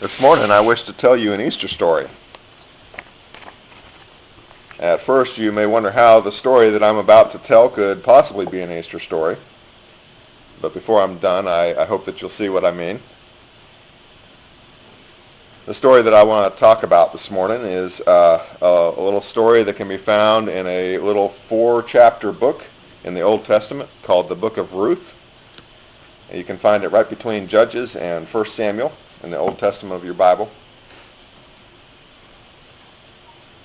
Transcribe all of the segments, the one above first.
This morning I wish to tell you an Easter story. At first you may wonder how the story that I'm about to tell could possibly be an Easter story. But before I'm done, I hope that you'll see what I mean. The story that I want to talk about this morning is a little story that can be found in a little 4-chapter book in the Old Testament called the Book of Ruth. You can find it right between Judges and 1 Samuel in the Old Testament of your Bible.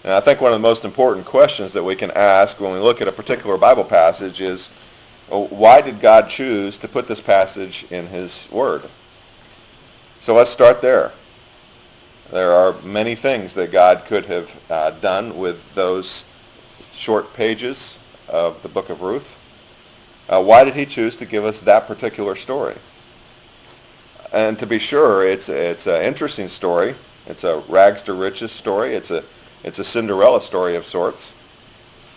And I think one of the most important questions that we can ask when we look at a particular Bible passage is, why did God choose to put this passage in His Word? So let's start there. There are many things that God could have done with those short pages of the book of Ruth. Why did He choose to give us that particular story? And to be sure, it's an interesting story. It's a rags to riches story. It's a Cinderella story of sorts.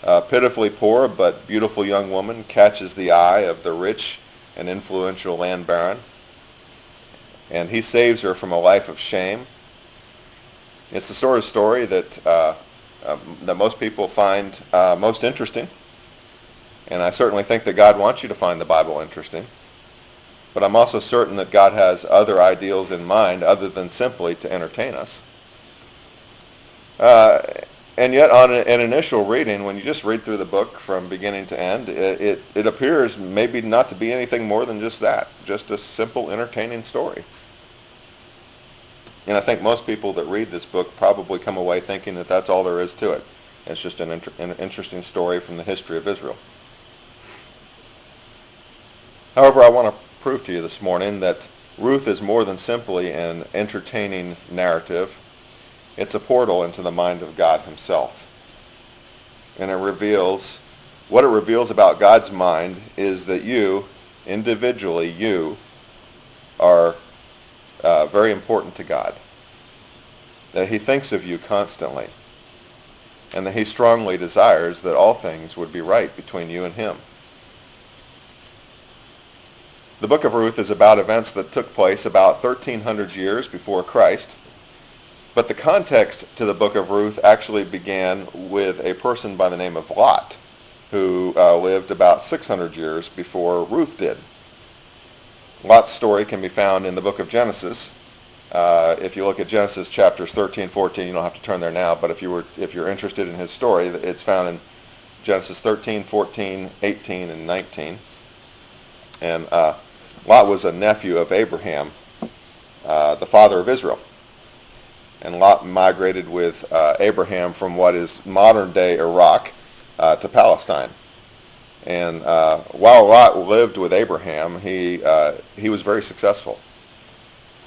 A pitifully poor but beautiful young woman catches the eye of the rich and influential land baron, and he saves her from a life of shame. It's the sort of story that most people find most interesting, and I certainly think that God wants you to find the Bible interesting. But I'm also certain that God has other ideals in mind other than simply to entertain us. And yet on an initial reading, when you just read through the book from beginning to end, it appears maybe not to be anything more than just that, just a simple, entertaining story. And I think most people that read this book probably come away thinking that that's all there is to it. It's just an interesting story from the history of Israel. However, I want to prove to you this morning that Ruth is more than simply an entertaining narrative. It's a portal into the mind of God Himself. And what it reveals about God's mind is that you, individually, you are very important to God. That He thinks of you constantly. And that He strongly desires that all things would be right between you and Him. The book of Ruth is about events that took place about 1,300 years before Christ. But the context to the book of Ruth actually began with a person by the name of Lot, who lived about 600 years before Ruth did. Lot's story can be found in the book of Genesis. If you look at Genesis chapters 13, 14, you don't have to turn there now, but if you're interested in his story, it's found in Genesis 13, 14, 18, and 19. And Lot was a nephew of Abraham, the father of Israel. And Lot migrated with Abraham from what is modern-day Iraq to Palestine. And while Lot lived with Abraham, he was very successful.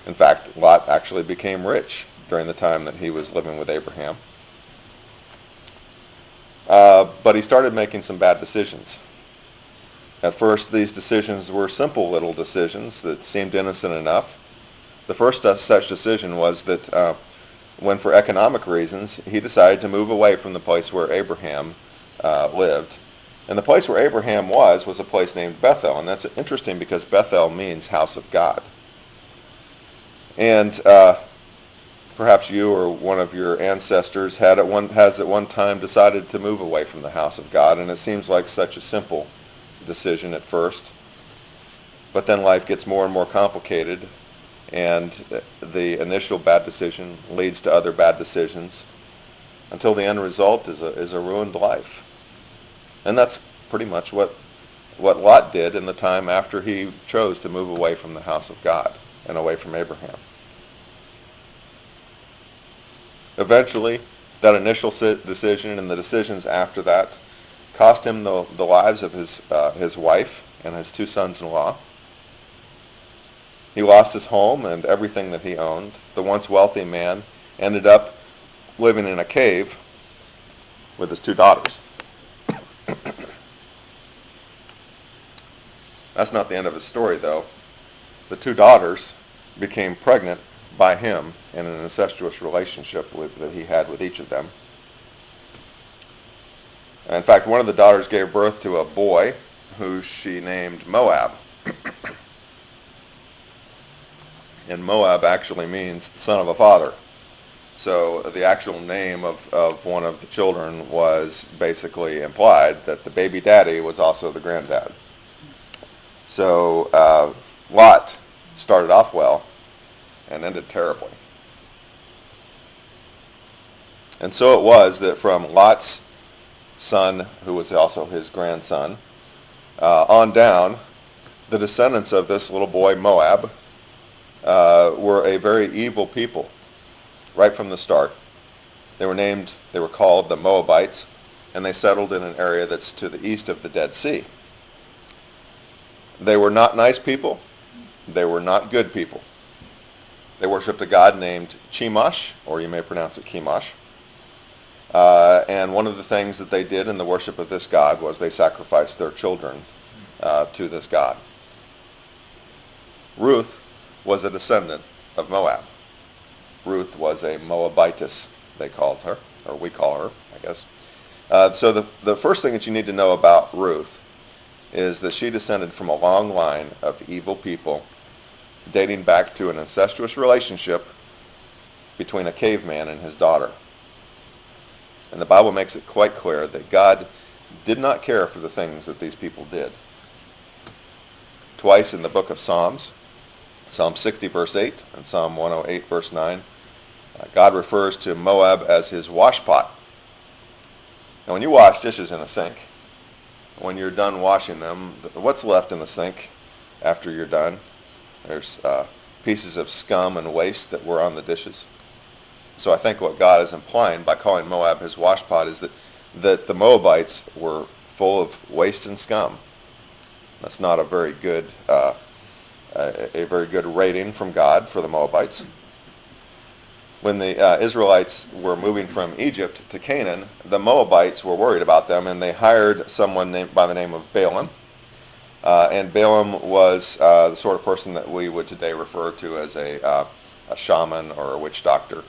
In fact, Lot actually became rich during the time that he was living with Abraham. But he started making some bad decisions. At first, these decisions were simple little decisions that seemed innocent enough. The first such decision was that when, for economic reasons, he decided to move away from the place where Abraham lived. And the place where Abraham was a place named Bethel. And that's interesting because Bethel means house of God. And perhaps you or one of your ancestors has at one time decided to move away from the house of God. And it seems like such a simple decision at first. But then life gets more and more complicated. And the initial bad decision leads to other bad decisions until the end result is a ruined life. And that's pretty much what Lot did in the time after he chose to move away from the house of God and away from Abraham. Eventually, that initial decision and the decisions after that cost him the lives of his wife and his 2 sons-in-law. He lost his home and everything that he owned. The once wealthy man ended up living in a cave with his 2 daughters. That's not the end of his story, though. The 2 daughters became pregnant by him in an incestuous relationship that he had with each of them. In fact, one of the daughters gave birth to a boy who she named Moab. And Moab actually means son of a father. So the actual name of one of the children was basically implied that the baby daddy was also the granddad. So Lot started off well and ended terribly. And so it was that from Lot's son, who was also his grandson, on down, the descendants of this little boy Moab were a very evil people right from the start. They were called the Moabites, and they settled in an area that's to the east of the Dead Sea. They were not nice people. They were not good people. They worshipped a god named Chemosh, or you may pronounce it Chemosh. And one of the things that they did in the worship of this god was they sacrificed their children to this god. Ruth was a descendant of Moab. Ruth was a Moabitess, they called her, or we call her, I guess. So the first thing that you need to know about Ruth is that she descended from a long line of evil people dating back to an incestuous relationship between a caveman and his daughter. And the Bible makes it quite clear that God did not care for the things that these people did. Twice in the book of Psalms, Psalm 60 verse 8 and Psalm 108 verse 9, God refers to Moab as his washpot. Now when you wash dishes in a sink, when you're done washing them, what's left in the sink after you're done? There's pieces of scum and waste that were on the dishes. So I think what God is implying by calling Moab his washpot is that the Moabites were full of waste and scum. That's not a very good rating from God for the Moabites. When the Israelites were moving from Egypt to Canaan, the Moabites were worried about them, and they hired someone by the name of Balaam. And Balaam was the sort of person that we would today refer to as a shaman or a witch doctor.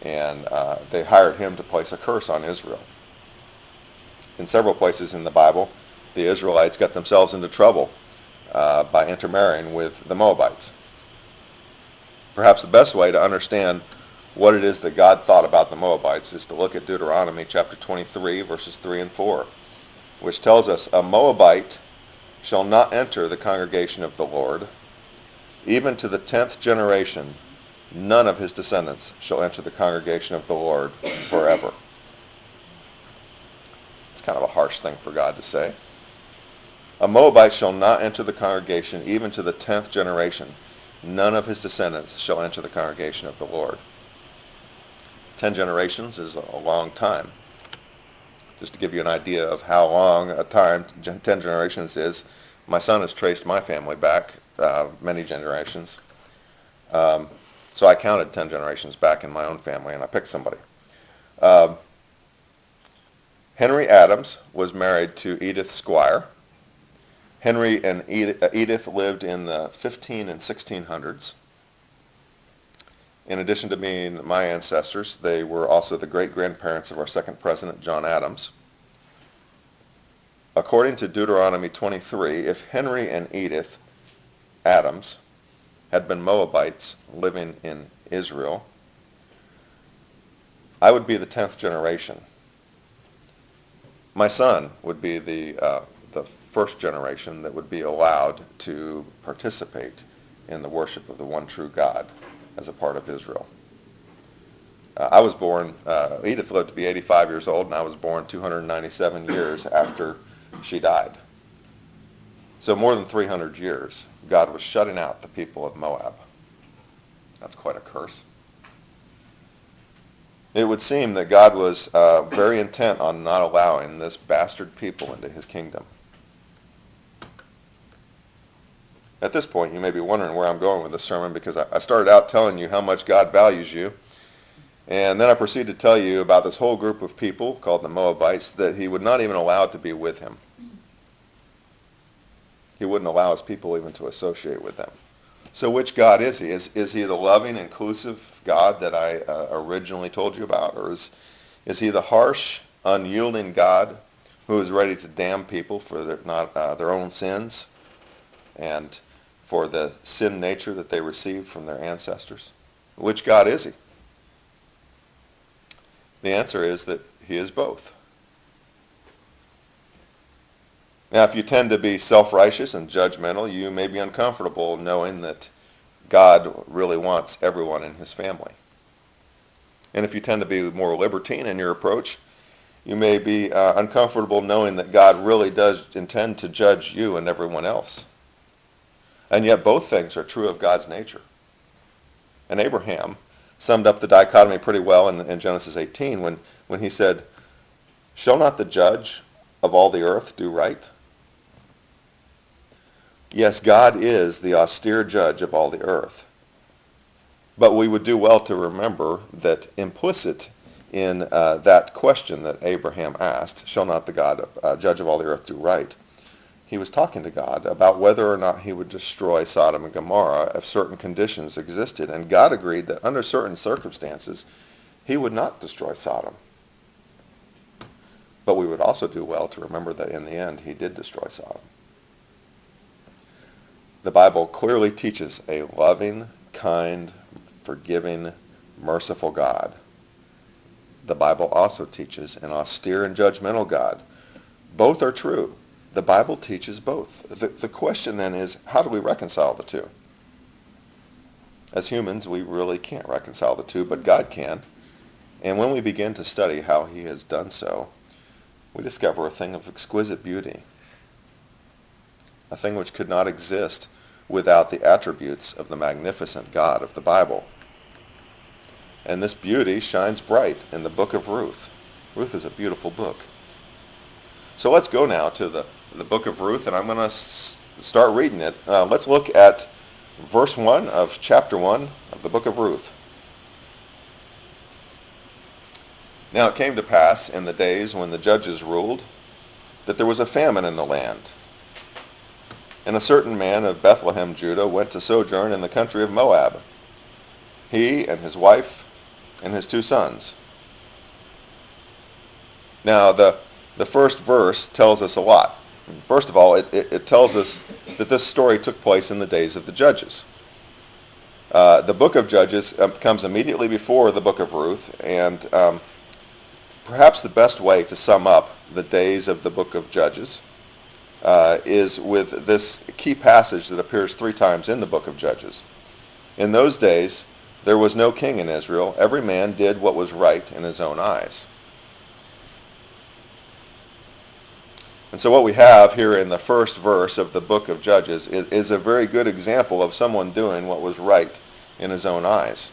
And they hired him to place a curse on Israel. In several places in the Bible, the Israelites got themselves into trouble by intermarrying with the Moabites. Perhaps the best way to understand what it is that God thought about the Moabites is to look at Deuteronomy chapter 23, verses 3 and 4, which tells us, "A Moabite shall not enter the congregation of the Lord, even to the 10th generation, none of his descendants shall enter the congregation of the Lord forever." It's kind of a harsh thing for God to say. "A Moabite shall not enter the congregation, even to the 10th generation. None of his descendants shall enter the congregation of the Lord." 10 generations is a long time. Just to give you an idea of how long a time 10 generations is, my son has traced my family back many generations. So I counted 10 generations back in my own family, and I picked somebody. Henry Adams was married to Edith Squire. Henry and Edith lived in the 15 and 1600s. In addition to being my ancestors, they were also the great-grandparents of our second president, John Adams. According to Deuteronomy 23, if Henry and Edith Adams had been Moabites living in Israel, I would be the 10th generation. My son would be the first generation that would be allowed to participate in the worship of the one true God as a part of Israel. I was born, Edith lived to be 85 years old, and I was born 297 years after she died. So more than 300 years, God was shutting out the people of Moab. That's quite a curse. It would seem that God was very intent on not allowing this bastard people into his kingdom. At this point, you may be wondering where I'm going with this sermon, because I started out telling you how much God values you, and then I proceeded to tell you about this whole group of people called the Moabites that he would not even allow to be with him. He wouldn't allow his people even to associate with them. So which God is he? Is he the loving, inclusive God that I originally told you about? Or is he the harsh, unyielding God who is ready to damn people for their own sins and for the sin nature that they received from their ancestors? Which God is he? The answer is that he is both. Now, if you tend to be self-righteous and judgmental, you may be uncomfortable knowing that God really wants everyone in his family. And if you tend to be more libertine in your approach, you may be uncomfortable knowing that God really does intend to judge you and everyone else. And yet both things are true of God's nature. And Abraham summed up the dichotomy pretty well in Genesis 18 when he said, "Shall not the judge of all the earth do right?" Yes, God is the austere judge of all the earth. But we would do well to remember that implicit in that question that Abraham asked, shall not the judge of all the earth do right? He was talking to God about whether or not he would destroy Sodom and Gomorrah if certain conditions existed. And God agreed that under certain circumstances, he would not destroy Sodom. But we would also do well to remember that in the end, he did destroy Sodom. The Bible clearly teaches a loving, kind, forgiving, merciful God. The Bible also teaches an austere and judgmental God. Both are true. The Bible teaches both. The question then is, how do we reconcile the two? As humans, we really can't reconcile the two, but God can. And when we begin to study how he has done so, we discover a thing of exquisite beauty. A thing which could not exist without the attributes of the magnificent God of the Bible. And this beauty shines bright in the book of Ruth. Ruth is a beautiful book. So let's go now to the book of Ruth, and I'm going to start reading it. Let's look at verse 1 of chapter 1 of the book of Ruth. Now it came to pass in the days when the judges ruled that there was a famine in the land. And a certain man of Bethlehem, Judah, went to sojourn in the country of Moab, he and his wife and his 2 sons. Now the first verse tells us a lot. First of all, it tells us that this story took place in the days of the judges. The book of Judges comes immediately before the book of Ruth, and perhaps the best way to sum up the days of the book of Judges is with this key passage that appears 3 times in the book of Judges. In those days, there was no king in Israel. Every man did what was right in his own eyes. And so what we have here in the first verse of the book of Judges is a very good example of someone doing what was right in his own eyes.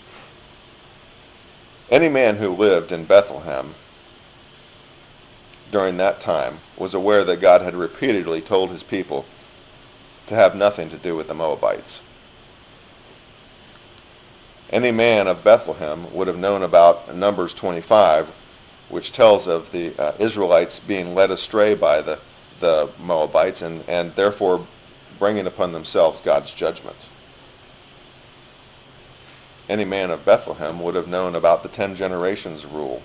Any man who lived in Bethlehem during that time was aware that God had repeatedly told his people to have nothing to do with the Moabites. Any man of Bethlehem would have known about Numbers 25, which tells of the Israelites being led astray by the Moabites and therefore bringing upon themselves God's judgment. Any man of Bethlehem would have known about the 10 generations rule,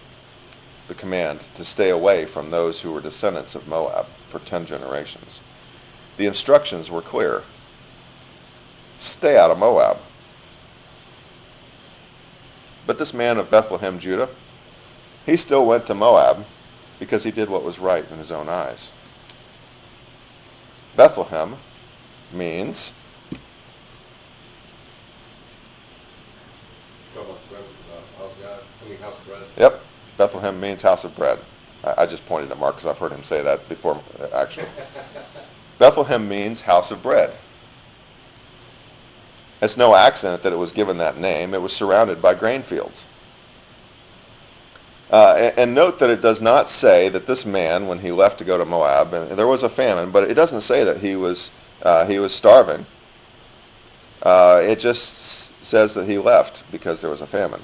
the command to stay away from those who were descendants of Moab for 10 generations. The instructions were clear. Stay out of Moab. But this man of Bethlehem, Judah, he still went to Moab because he did what was right in his own eyes. Bethlehem means house of bread. Yep, Bethlehem means house of bread. I just pointed at Mark because I've heard him say that before, actually. Bethlehem means house of bread. It's no accident that it was given that name. It was surrounded by grain fields. And note that it does not say that this man, when he left to go to Moab, and there was a famine, but it doesn't say that he was starving. It just says that he left because there was a famine.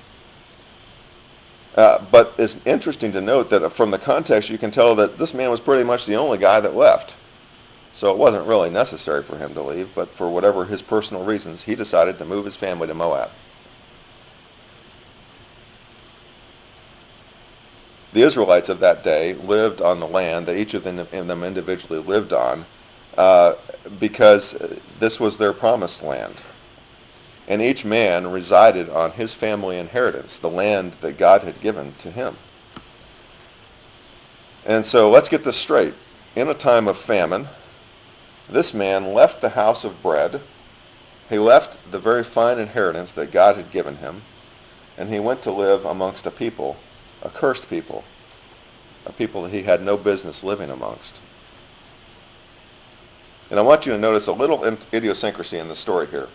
But it's interesting to note that from the context you can tell that this man was pretty much the only guy that left. So it wasn't really necessary for him to leave, but for whatever his personal reasons, he decided to move his family to Moab. The Israelites of that day lived on the land that each of them individually lived on because this was their promised land. And each man resided on his family inheritance, the land that God had given to him. And so let's get this straight. In a time of famine, this man left the house of bread. He left the very fine inheritance that God had given him, and he went to live amongst a people, a cursed people, a people that he had no business living amongst. And I want you to notice a little idiosyncrasy in the story here.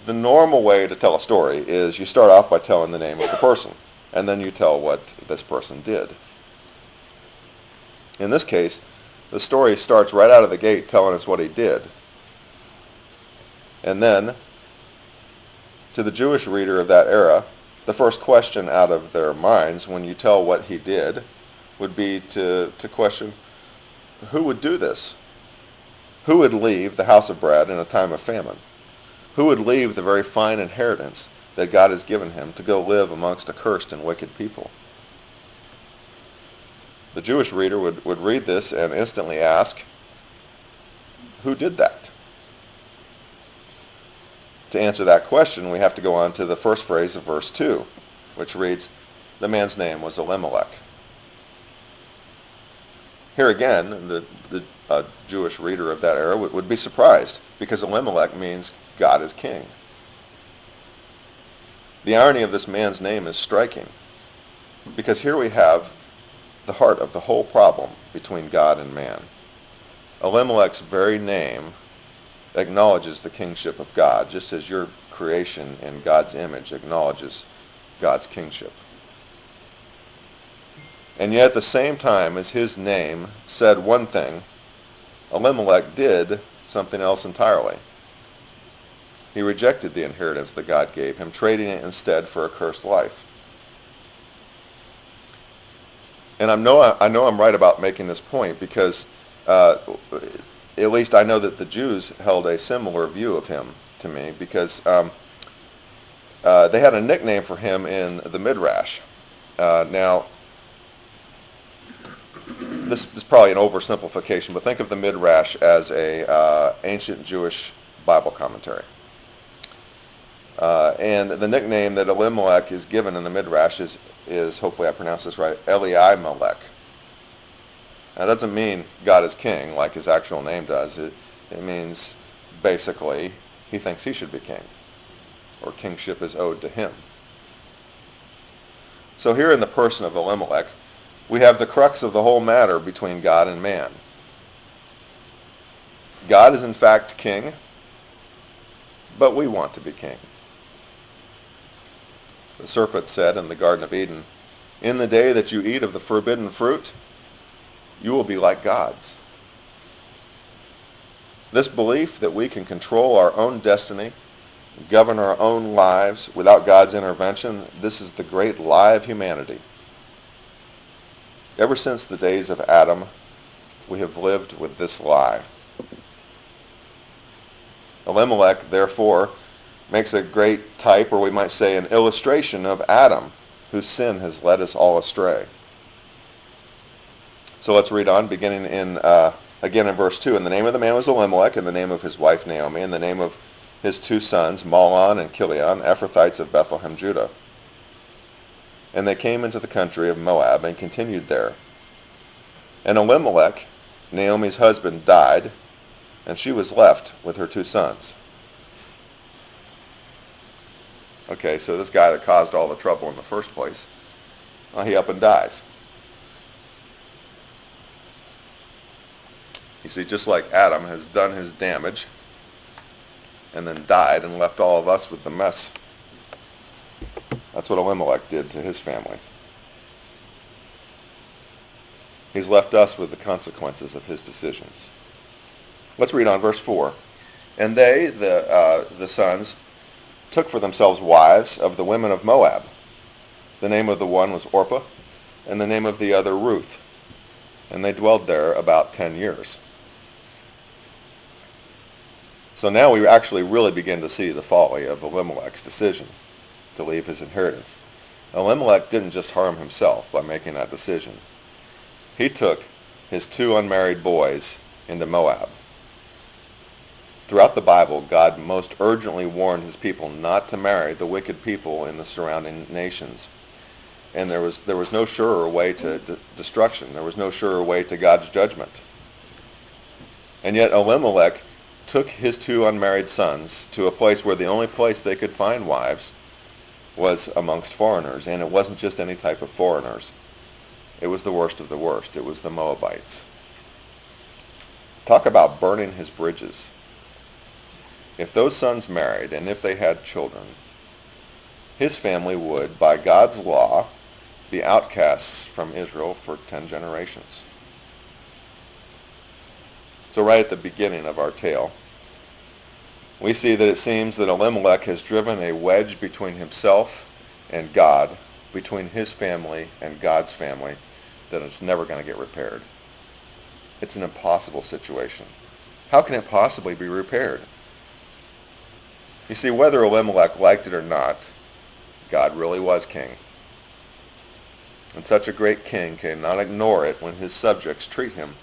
The normal way to tell a story is you start off by telling the name of the person, and then you tell what this person did. In this case, the story starts right out of the gate telling us what he did. And then, to the Jewish reader of that era, the first question out of their minds when you tell what he did would be to question, who would do this? Who would leave the house of bread in a time of famine? Who would leave the very fine inheritance that God has given him to go live amongst a cursed and wicked people? The Jewish reader would read this and instantly ask, who did that? To answer that question, we have to go on to the first phrase of verse 2, which reads, the man's name was Elimelech. Here again, the Jewish reader of that era would be surprised, because Elimelech means God is king. The irony of this man's name is striking, because here we have the heart of the whole problem between God and man. Elimelech's very name acknowledges the kingship of God, just as your creation in God's image acknowledges God's kingship. And yet at the same time as his name said one thing, Elimelech did something else entirely. He rejected the inheritance that God gave him, trading it instead for a cursed life. And I know I'm right about making this point because at least I know that the Jews held a similar view of him to me, because they had a nickname for him in the Midrash. Now, this is probably an oversimplification, but think of the Midrash as a ancient Jewish Bible commentary. And the nickname that Elimelech is given in the Midrash is hopefully I pronounce this right, Elimelech. Now, that doesn't mean God is king like his actual name does. It means basically he thinks he should be king, or kingship is owed to him. So here in the person of Elimelech, we have the crux of the whole matter between God and man. God is in fact king, but we want to be king. The serpent said in the Garden of Eden, in the day that you eat of the forbidden fruit, you will be like gods. This belief that we can control our own destiny, govern our own lives without God's intervention, this is the great lie of humanity. Ever since the days of Adam, we have lived with this lie. Elimelech, therefore, makes a great type, or we might say an illustration of Adam, whose sin has led us all astray. So let's read on, beginning again in verse 2. And the name of the man was Elimelech, and the name of his wife Naomi, and the name of his two sons, Mahlon and Chilion, Ephrathites of Bethlehem, Judah. And they came into the country of Moab and continued there. And Elimelech, Naomi's husband, died, and she was left with her two sons. Okay, so this guy that caused all the trouble in the first place, he up and dies. You see, just like Adam has done his damage and then died and left all of us with the mess, that's what Elimelech did to his family. He's left us with the consequences of his decisions. Let's read on verse 4. And they, the sons, took for themselves wives of the women of Moab. The name of the one was Orpah, and the name of the other Ruth. And they dwelled there about 10 years. So now we actually really begin to see the folly of Elimelech's decision to leave his inheritance. Elimelech didn't just harm himself by making that decision. He took his two unmarried boys into Moab, Throughout the Bible, God most urgently warned his people not to marry the wicked people in the surrounding nations. And there was no surer way to destruction. There was no surer way to God's judgment. And yet Elimelech took his 2 unmarried sons to a place where the only place they could find wives was amongst foreigners. And it wasn't just any type of foreigners. It was the worst of the worst. It was the Moabites. Talk about burning his bridges. If those sons married and if they had children, his family would, by God's law, be outcasts from Israel for 10 generations. So right at the beginning of our tale, we see that it seems that Elimelech has driven a wedge between himself and God, between his family and God's family, that it's never going to get repaired. It's an impossible situation. How can it possibly be repaired? You see, whether Elimelech liked it or not, God really was king. And such a great king cannot ignore it when his subjects treat him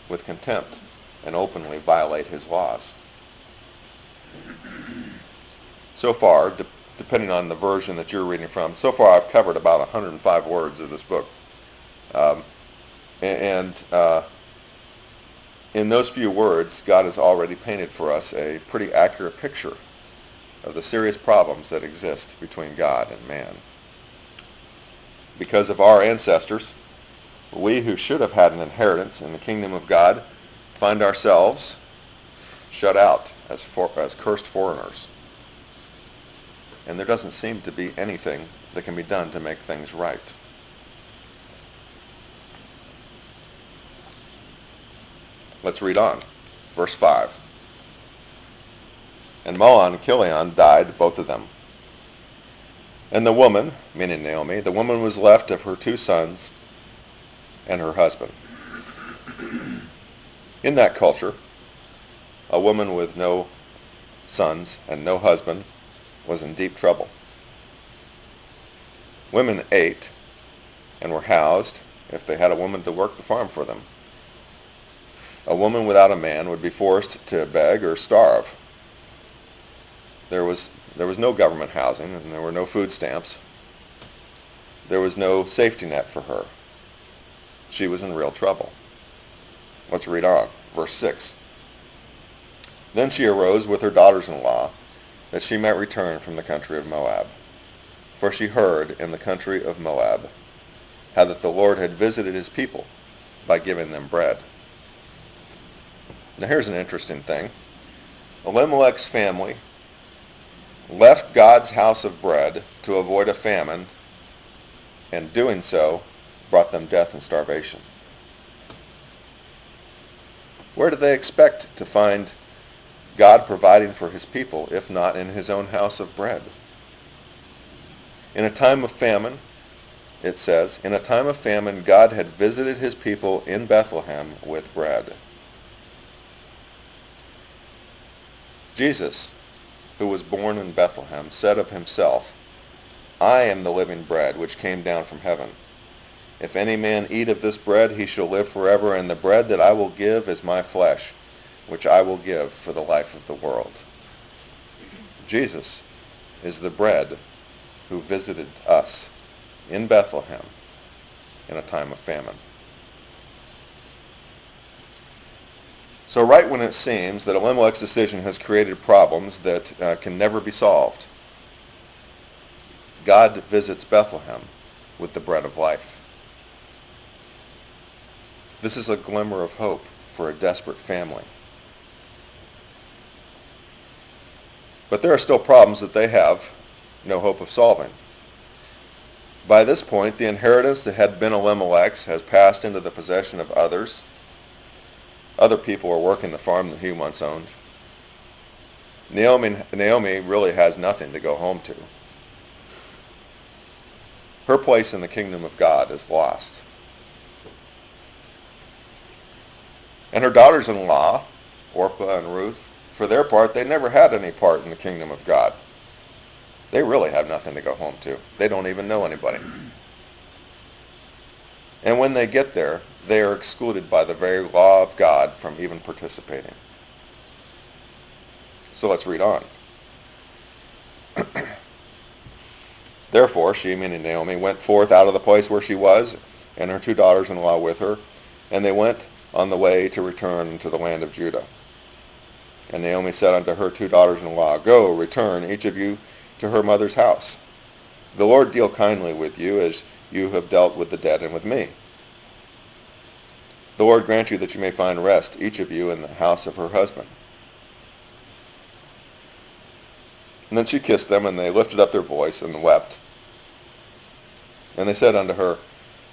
with contempt and openly violate his laws. So far, depending on the version that you're reading from, so far I've covered about 105 words of this book. In those few words, God has already painted for us a pretty accurate picture of the serious problems that exist between God and man. Because of our ancestors, we who should have had an inheritance in the kingdom of God find ourselves shut out as cursed foreigners. And there doesn't seem to be anything that can be done to make things right. Let's read on. Verse 5. And Mahlon and Chilion died, both of them. And the woman, meaning Naomi, the woman was left of her 2 sons and her husband. In that culture, a woman with no sons and no husband was in deep trouble. Women ate and were housed if they had a woman to work the farm for them. A woman without a man would be forced to beg or starve. There was no government housing, and there were no food stamps. There was no safety net for her. She was in real trouble. Let's read on. Verse 6. Then she arose with her daughters-in-law, that she might return from the country of Moab. For she heard in the country of Moab how that the Lord had visited his people by giving them bread. Now here's an interesting thing. Elimelech's family left God's house of bread to avoid a famine, and doing so brought them death and starvation. Where did they expect to find God providing for his people, if not in his own house of bread? In a time of famine, it says, in a time of famine, God had visited his people in Bethlehem with bread. Jesus, who was born in Bethlehem, said of himself, I am the living bread which came down from heaven. If any man eat of this bread, he shall live forever, and the bread that I will give is my flesh, which I will give for the life of the world. Jesus is the bread who visited us in Bethlehem in a time of famine. So right when it seems that Elimelech's decision has created problems that can never be solved, God visits Bethlehem with the bread of life. This is a glimmer of hope for a desperate family. But there are still problems that they have no hope of solving. By this point, the inheritance that had been Elimelech's has passed into the possession of others. Other people are working the farm that he once owned. Naomi really has nothing to go home to. Her place in the kingdom of God is lost. And her daughters-in-law, Orpah and Ruth, for their part, they never had any part in the kingdom of God. They really have nothing to go home to. They don't even know anybody. And when they get there, they are excluded by the very law of God from even participating. So let's read on. Therefore, she, meaning Naomi, went forth out of the place where she was, and her 2 daughters-in-law with her, and they went on the way to return to the land of Judah. And Naomi said unto her 2 daughters-in-law, Go, return, each of you, to her mother's house. The Lord deal kindly with you, as you have dealt with the dead and with me. The Lord grant you that you may find rest, each of you, in the house of her husband. And then she kissed them, and they lifted up their voice and wept. And they said unto her,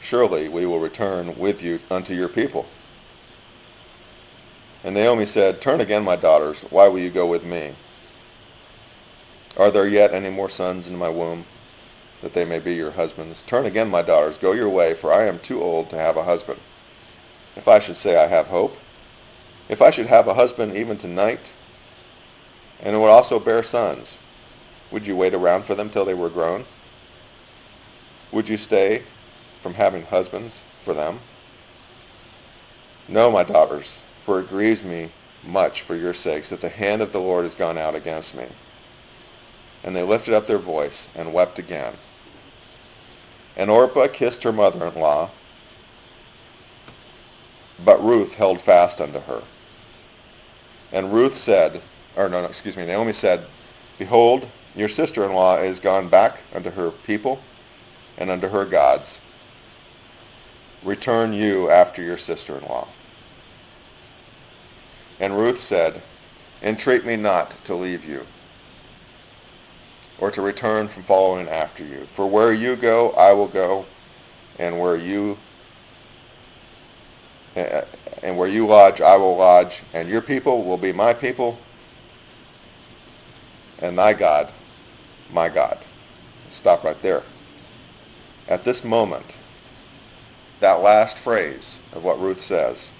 Surely we will return with you unto your people. And Naomi said, Turn again, my daughters, why will you go with me? Are there yet any more sons in my womb, that they may be your husbands? Turn again, my daughters, go your way, for I am too old to have a husband. If I should say I have hope, if I should have a husband even tonight, and would also bear sons, would you wait around for them till they were grown? Would you stay from having husbands for them? No, my daughters, for it grieves me much for your sakes that the hand of the Lord is gone out against me. And they lifted up their voice and wept again. And Orpah kissed her mother-in-law, but Ruth held fast unto her. And Naomi said, Behold, your sister-in-law is gone back unto her people and unto her gods. Return you after your sister-in-law. And Ruth said, Entreat me not to leave you, or to return from following after you. For where you go, I will go, and where you lodge, I will lodge, and your people will be my people, and thy God, my God. Stop right there. At this moment, that last phrase of what Ruth says,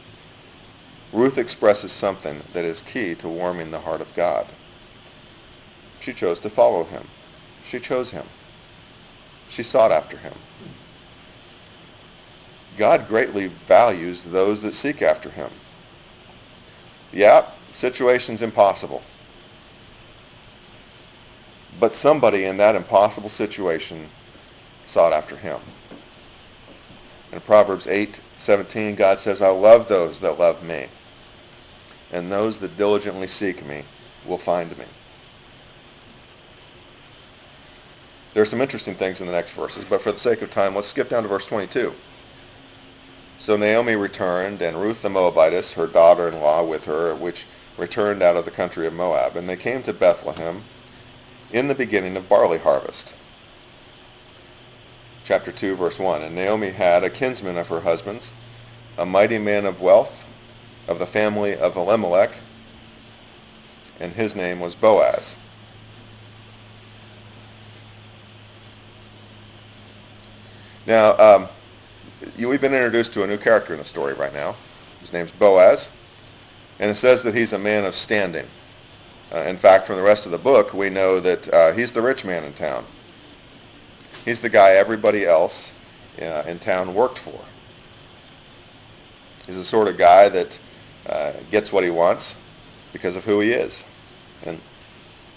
Ruth expresses something that is key to warming the heart of God. She chose to follow him. She chose him. She sought after him. God greatly values those that seek after him. Yeah, situation's impossible. But somebody in that impossible situation sought after him. In Proverbs 8:17, God says, I love those that love me, and those that diligently seek me will find me. There are some interesting things in the next verses, but for the sake of time, let's skip down to verse 22. So Naomi returned, and Ruth the Moabitess, her daughter-in-law, with her, which returned out of the country of Moab. And they came to Bethlehem in the beginning of barley harvest. Chapter 2, verse 1. And Naomi had a kinsman of her husband's, a mighty man of wealth, of the family of Elimelech, and his name was Boaz. Now, we've been introduced to a new character in the story right now. His name's Boaz, and it says that he's a man of standing. In fact, from the rest of the book, we know that he's the rich man in town. He's the guy everybody else in town worked for. He's the sort of guy that gets what he wants because of who he is. And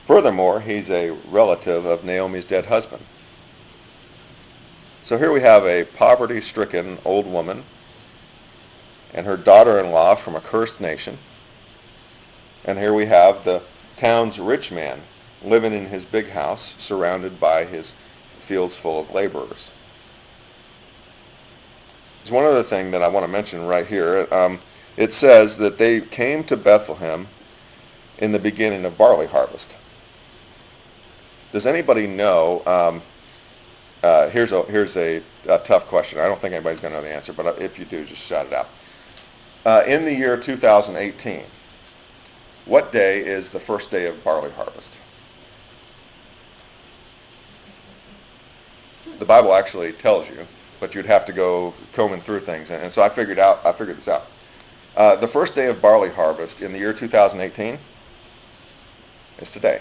furthermore, he's a relative of Naomi's dead husband. So here we have a poverty-stricken old woman and her daughter-in-law from a cursed nation. And here we have the town's rich man living in his big house surrounded by his fields full of laborers. There's one other thing that I want to mention right here. It says that they came to Bethlehem in the beginning of barley harvest. Does anybody know... Here's a tough question. I don't think anybody's going to know the answer, but if you do, just shout it out. In the year 2018, what day is the first day of barley harvest? The Bible actually tells you, but you'd have to go combing through things, and so I figured this out. The first day of barley harvest in the year 2018 is today.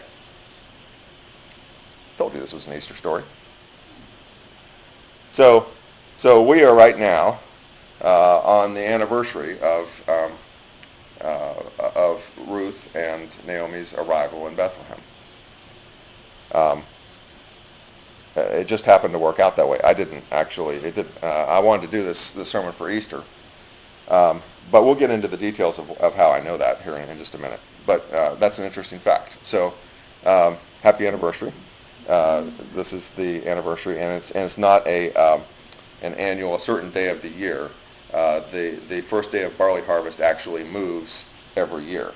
Told you this was an Easter story. So we are right now on the anniversary of of Ruth and Naomi's arrival in Bethlehem. It just happened to work out that way. I didn't actually. It did. I wanted to do this sermon for Easter, but we'll get into the details of how I know that here in just a minute. But that's an interesting fact. So, happy anniversary. This is the anniversary, and it's not an annual, a certain day of the year. The first day of barley harvest actually moves every year.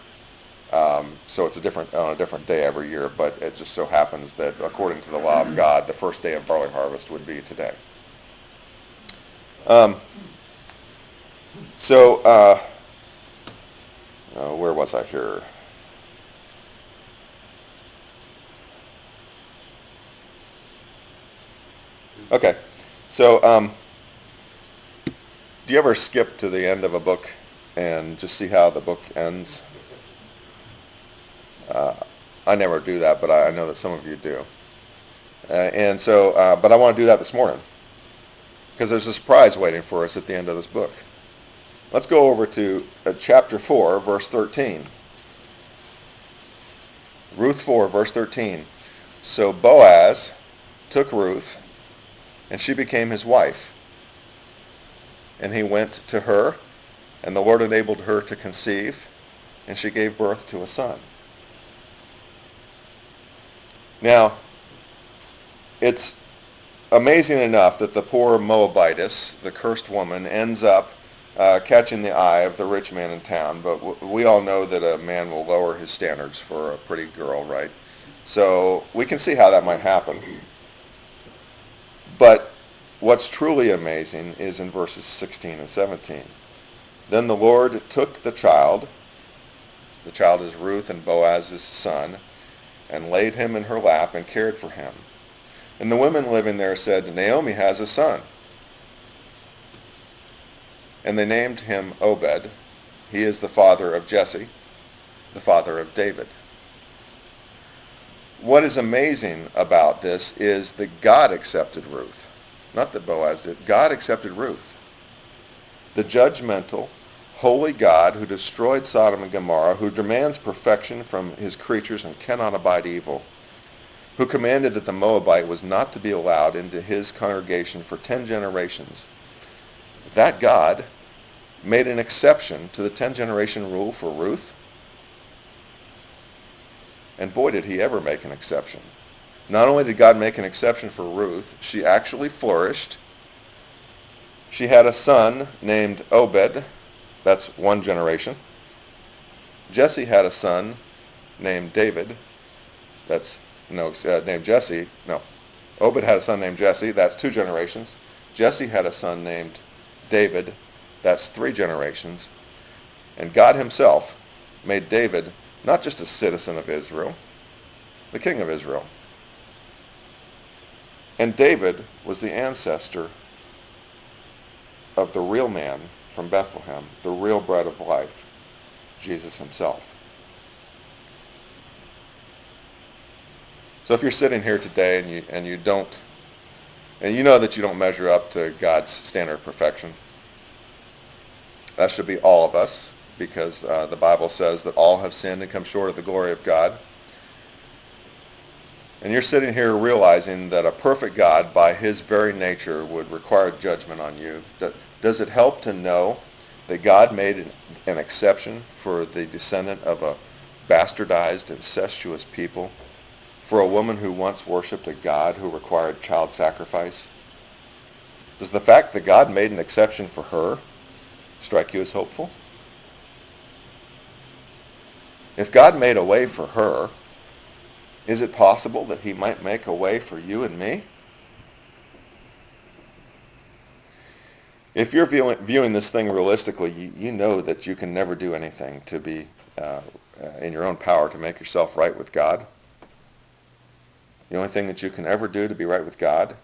So it's on a different day every year, but it just so happens that according to the law of God, the first day of barley harvest would be today. Where was I here? Okay, so do you ever skip to the end of a book and just see how the book ends? I never do that, but I know that some of you do. But I want to do that this morning because there's a surprise waiting for us at the end of this book. Let's go over to chapter 4, verse 13. Ruth 4, verse 13. So Boaz took Ruth, and she became his wife. And he went to her, and the Lord enabled her to conceive, and she gave birth to a son. Now, it's amazing enough that the poor Moabitess, the cursed woman, ends up catching the eye of the rich man in town. But we all know that a man will lower his standards for a pretty girl, right? So we can see how that might happen. But what's truly amazing is in verses 16 and 17. Then the Lord took the child is Ruth and Boaz's son, and laid him in her lap and cared for him. And the women living there said, Naomi has a son. And they named him Obed. He is the father of Jesse, the father of David. What is amazing about this is that God accepted Ruth. Not that Boaz did. God accepted Ruth. The judgmental, holy God who destroyed Sodom and Gomorrah, who demands perfection from his creatures and cannot abide evil, who commanded that the Moabite was not to be allowed into his congregation for 10 generations. That God made an exception to the 10-generation rule for Ruth. And boy, did he ever make an exception. Not only did God make an exception for Ruth, she actually flourished. She had a son named Obed. That's 1 generation. Jesse had a son named David. Named Jesse. No. Obed had a son named Jesse. That's 2 generations. Jesse had a son named David. That's 3 generations. And God himself made David not just a citizen of Israel, the king of Israel. And David was the ancestor of the real man from Bethlehem, the real bread of life, Jesus himself. So if you're sitting here today and you know that you don't measure up to God's standard of perfection, that should be all of us, because the Bible says that all have sinned and come short of the glory of God. And you're sitting here realizing that a perfect God, by his very nature, would require judgment on you. Does it help to know that God made an exception for the descendant of a bastardized, incestuous people, for a woman who once worshipped a God who required child sacrifice? Does the fact that God made an exception for her strike you as hopeful? If God made a way for her, is it possible that he might make a way for you and me? If you're viewing this thing realistically, you know that you can never do anything to be in your own power to make yourself right with God. The only thing that you can ever do to be right with God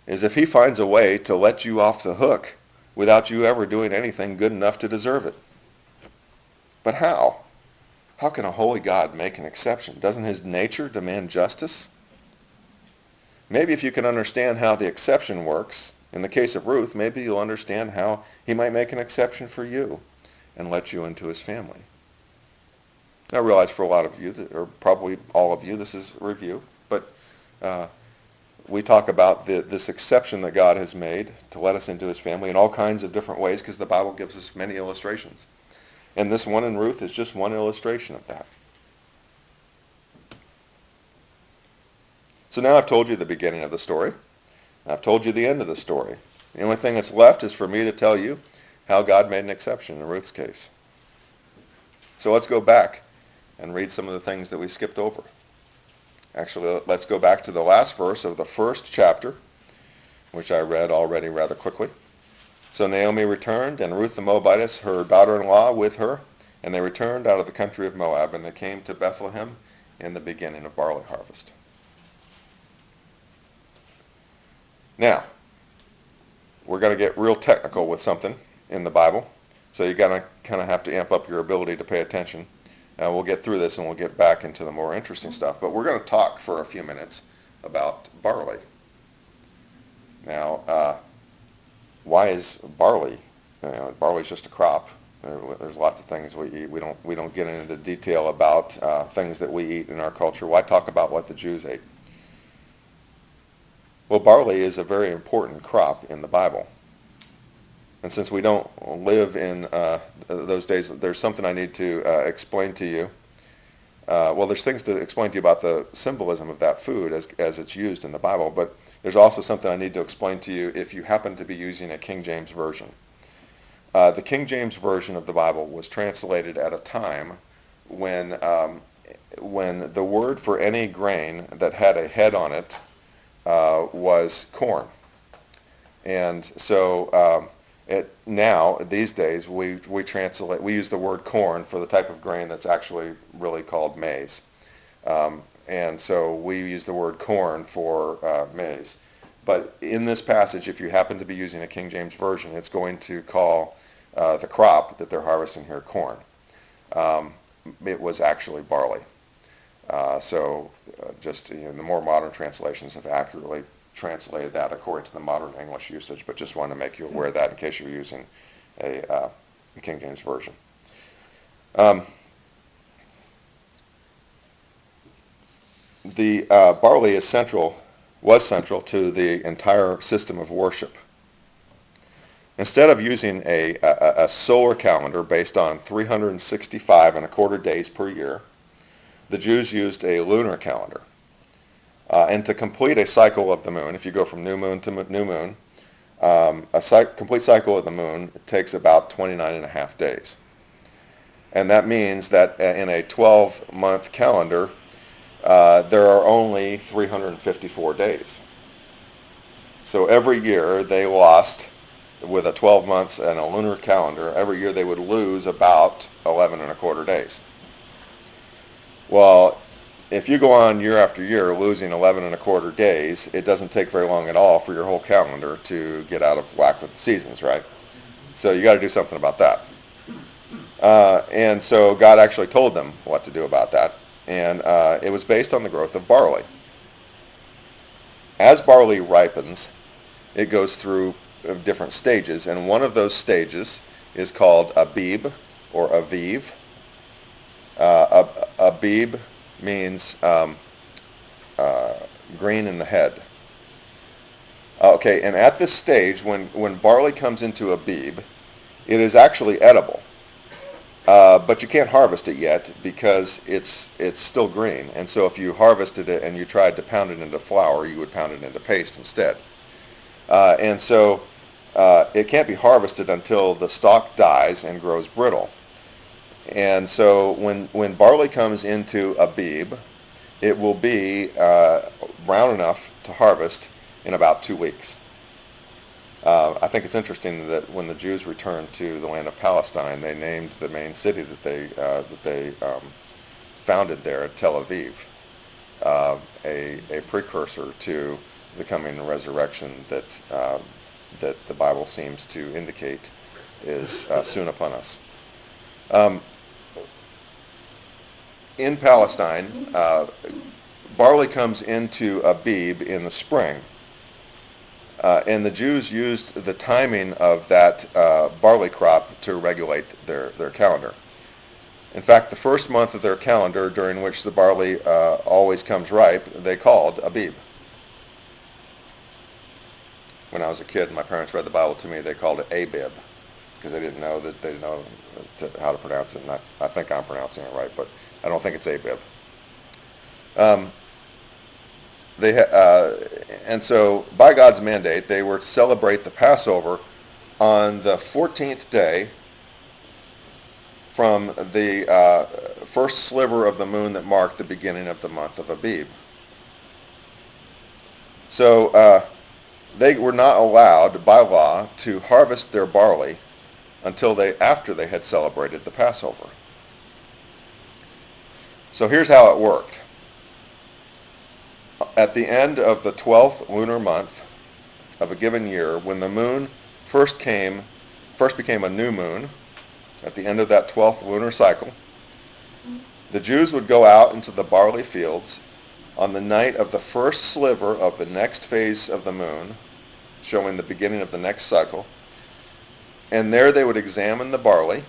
is if he finds a way to let you off the hook without you ever doing anything good enough to deserve it. But how? How can a holy God make an exception? Doesn't his nature demand justice? Maybe if you can understand how the exception works, in the case of Ruth, maybe you'll understand how he might make an exception for you. and let you into his family. I realize for a lot of you, or probably all of you, this is a review, but we talk about this exception that God has made to let us into his family in all kinds of different ways, because the Bible gives us many illustrations. And this one in Ruth is just one illustration of that. So now I've told you the beginning of the story. I've told you the end of the story. The only thing that's left is for me to tell you how God made an exception in Ruth's case. So let's go back and read some of the things that we skipped over. Actually, let's go back to the last verse of the first chapter, which I read already rather quickly. So Naomi returned, and Ruth the Moabitess, her daughter-in-law, with her, and they returned out of the country of Moab, and they came to Bethlehem in the beginning of barley harvest. Now, we're going to get real technical with something in the Bible, so you're going to kind of have to amp up your ability to pay attention. We'll get through this and we'll get back into the more interesting stuff, but we're going to talk for a few minutes about barley. Now, why is barley? Barley's just a crop. There's lots of things we eat. We don't get into detail about things that we eat in our culture. Why talk about what the Jews ate? Well, barley is a very important crop in the Bible. And since we don't live in those days, there's something I need to explain to you. Well, there's things to explain to you about the symbolism of that food as it's used in the Bible, but there's also something I need to explain to you if you happen to be using a King James Version. The King James Version of the Bible was translated at a time when the word for any grain that had a head on it was corn. And so now, these days, we use the word corn for the type of grain that's actually really called maize. And so we use the word corn for maize. But in this passage, if you happen to be using a King James Version, it's going to call the crop that they're harvesting here corn. It was actually barley. The more modern translations have accurately translated that according to the modern English usage, but just wanted to make you aware of that in case you're using a King James Version. The barley was central to the entire system of worship. Instead of using a solar calendar based on 365 and a quarter days per year, the Jews used a lunar calendar. And to complete a cycle of the moon, if you go from new moon to new moon, complete cycle of the moon takes about 29 and a half days. And that means that in a 12-month calendar, there are only 354 days. So every year they lost, with a 12 months and a lunar calendar, every year they would lose about 11 and a quarter days. Well, if you go on year after year losing 11 and a quarter days, it doesn't take very long at all for your whole calendar to get out of whack with the seasons, right? So you got to do something about that. And so God actually told them what to do about that. And it was based on the growth of barley. As barley ripens, it goes through different stages. And one of those stages is called Abib or Aviv. Abib means green in the head. Okay, and at this stage, when barley comes into Abib, it is actually edible. But you can't harvest it yet because it's still green. And so if you harvested it and you tried to pound it into flour, you would pound it into paste instead. And so it can't be harvested until the stalk dies and grows brittle. And so when barley comes into Abib, it will be brown enough to harvest in about 2 weeks. I think it's interesting that when the Jews returned to the land of Palestine, they named the main city that they founded there Tel Aviv, a precursor to the coming resurrection that the Bible seems to indicate is soon upon us. In Palestine, barley comes into Abib in the spring. And the Jews used the timing of that barley crop to regulate their calendar. In fact, the first month of their calendar, during which the barley always comes ripe, they called Abib. When I was a kid and my parents read the Bible to me, they called it Abib, because they didn't know how to pronounce it. And I think I'm pronouncing it right, but I don't think it's Abib. And so, by God's mandate, they were to celebrate the Passover on the 14th day from the first sliver of the moon that marked the beginning of the month of Abib. So they were not allowed by law to harvest their barley until after they had celebrated the Passover. So here's how it worked. At the end of the 12th lunar month of a given year, when the moon first became a new moon, at the end of that 12th lunar cycle, the Jews would go out into the barley fields on the night of the first sliver of the next phase of the moon, showing the beginning of the next cycle, and there they would examine the barley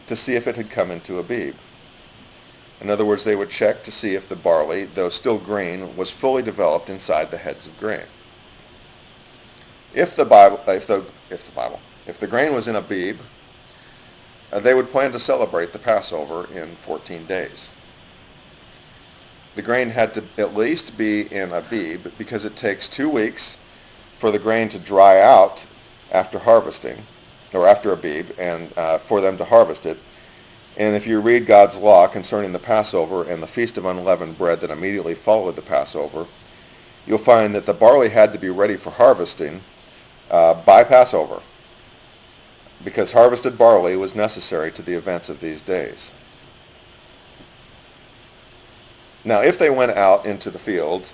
to see if it had come into Abib. In other words, they would check to see if the barley, though still green, was fully developed inside the heads of grain. If the grain was in Abib, they would plan to celebrate the Passover in 14 days. The grain had to at least be in Abib because it takes 2 weeks for the grain to dry out after harvesting, or after Abib, and for them to harvest it. And if you read God's law concerning the Passover and the Feast of Unleavened Bread that immediately followed the Passover, you'll find that the barley had to be ready for harvesting by Passover, because harvested barley was necessary to the events of these days. Now, if they went out into the field